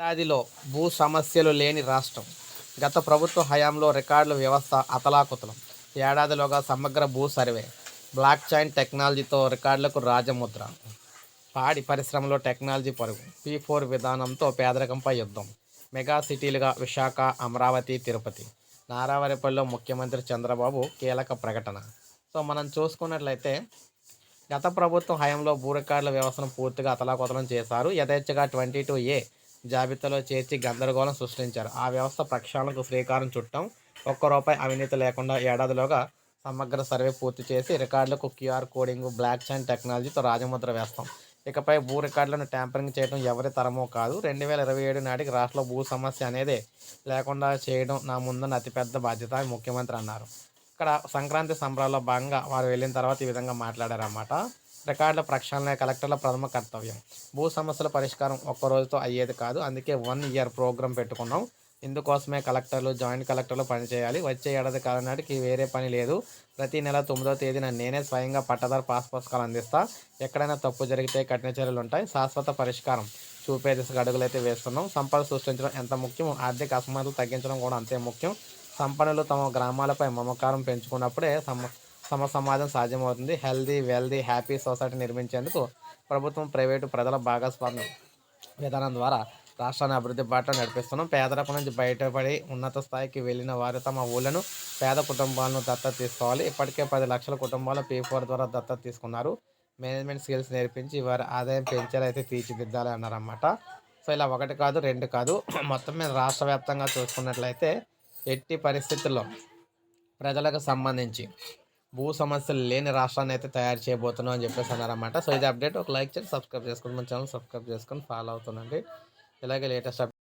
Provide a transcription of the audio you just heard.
ఏడాదిలో భూ సమస్యలు లేని రాష్ట్రం. గత ప్రభుత్వ హయాంలో రికార్డుల వ్యవస్థ అతలాకుతలం. ఏడాదిలోగా సమగ్ర భూ సర్వే. బ్లాక్ చైన్ టెక్నాలజీతో రికార్డులకు రాజముద్ర. పాడి పరిశ్రమలో టెక్నాలజీ పరుగు. P4 విధానంతో పేదరికంపై యుద్ధం. మెగా సిటీలుగా విశాఖ, అమరావతి, తిరుపతి. నారావారిపల్లిలో ముఖ్యమంత్రి చంద్రబాబు కీలక ప్రకటన. సో మనం చూసుకున్నట్లయితే గత ప్రభుత్వం హయాంలో భూ రికార్డుల వ్యవస్థను పూర్తిగా అతలాకుతలం చేశారు. యథేచ్ఛగా 22A జాబితాలో చేర్చి గందరగోళం సృష్టించారు. ఆ వ్యవస్థ ప్రక్షాళనకు శ్రీకారం చుట్టాం. ఒక్క రూపాయి అవినీతి లేకుండా ఏడాదిలోగా సమగ్ర సర్వే పూర్తి చేసి రికార్డులకు QR కోడింగ్, బ్లాక్ చైన్ టెక్నాలజీతో రాజముద్ర వేస్తాం. ఇకపై భూ రికార్డులను ట్యాంపరింగ్ చేయడం ఎవరి తరమో కాదు. 2027 నాటికి రాష్ట్రంలో భూ సమస్య అనేదే లేకుండా చేయడం నా ముందున్న అతిపెద్ద బాధ్యత అని ముఖ్యమంత్రి అన్నారు. ఇక్కడ సంక్రాంతి సంబరాల్లో భాగంగా వారు వెళ్ళిన తర్వాత ఈ విధంగా మాట్లాడారన్నమాట. రికార్డుల ప్రక్షాళన కలెక్టర్ల ప్రథమ కర్తవ్యం. భూ సమస్యల పరిష్కారం ఒక్క రోజుతో అయ్యేది కాదు. అందుకే 1 ఇయర్ ప్రోగ్రాం పెట్టుకున్నాం. ఇందుకోసమే కలెక్టర్లు, జాయింట్ కలెక్టర్లు పనిచేయాలి. వచ్చే ఏడాది కాలం నాటికి వేరే పని లేదు. ప్రతి నెల 9వ తేదీన నేనే స్వయంగా పట్టాదారు పాస్ పుస్తకాలు అందిస్తా. ఎక్కడైనా తప్పు జరిగితే కఠిన చర్యలు ఉంటాయి. శాశ్వత పరిష్కారం చూపే దిశగా అడుగులైతే వేస్తున్నాం. సంపద సృష్టించడం ఎంత ముఖ్యమో ఆర్థిక అసమానతలు తగ్గించడం కూడా అంతే ముఖ్యం. సంపన్నులు తమ గ్రామాలపై మమకారం పెంచుకున్నప్పుడే సమాజం సాధ్యమవుతుంది. హెల్దీ, వెల్దీ, హ్యాపీ సొసైటీ నిర్మించేందుకు ప్రభుత్వం, ప్రైవేటు, ప్రజల భాగస్వామ్యం విధానం ద్వారా రాష్ట్రాన్ని అభివృద్ధి బాటలో నడిపిస్తున్నాం. పేదరికం నుంచి బయటపడి ఉన్నత స్థాయికి వెళ్ళిన వారు తమ ఊళ్ళను, పేద కుటుంబాలను దత్తత తీసుకోవాలి. ఇప్పటికే 10 లక్షల కుటుంబాలు P4 ద్వారా దత్తత తీసుకున్నారు. మేనేజ్మెంట్ స్కిల్స్ నేర్పించి వారి ఆదాయం పెంచేలా అయితే తీర్చిదిద్దాలి అన్నారన్నమాట. సో ఇలా ఒకటి కాదు, రెండు కాదు, మొత్తం మీద రాష్ట్ర వ్యాప్తంగా చూసుకున్నట్లయితే ఎట్టి పరిస్థితుల్లో ప్రజలకు సంబంధించి భూ సమస్యలు లేని రాష్ట్రాన్ని అయితే తయారు చేయబోతున్నాం అని చెప్పేసి అన్నారన్నమాట. సో ఇది అప్డేట్. ఒక లైక్ చేసి సబ్స్క్రైబ్ చేసుకోండి. మన ఛానల్ సబ్స్క్రైబ్ చేసుకొని ఫాలో అవుతుందండి. ఇలాగే లేటెస్ట్ అప్డేట్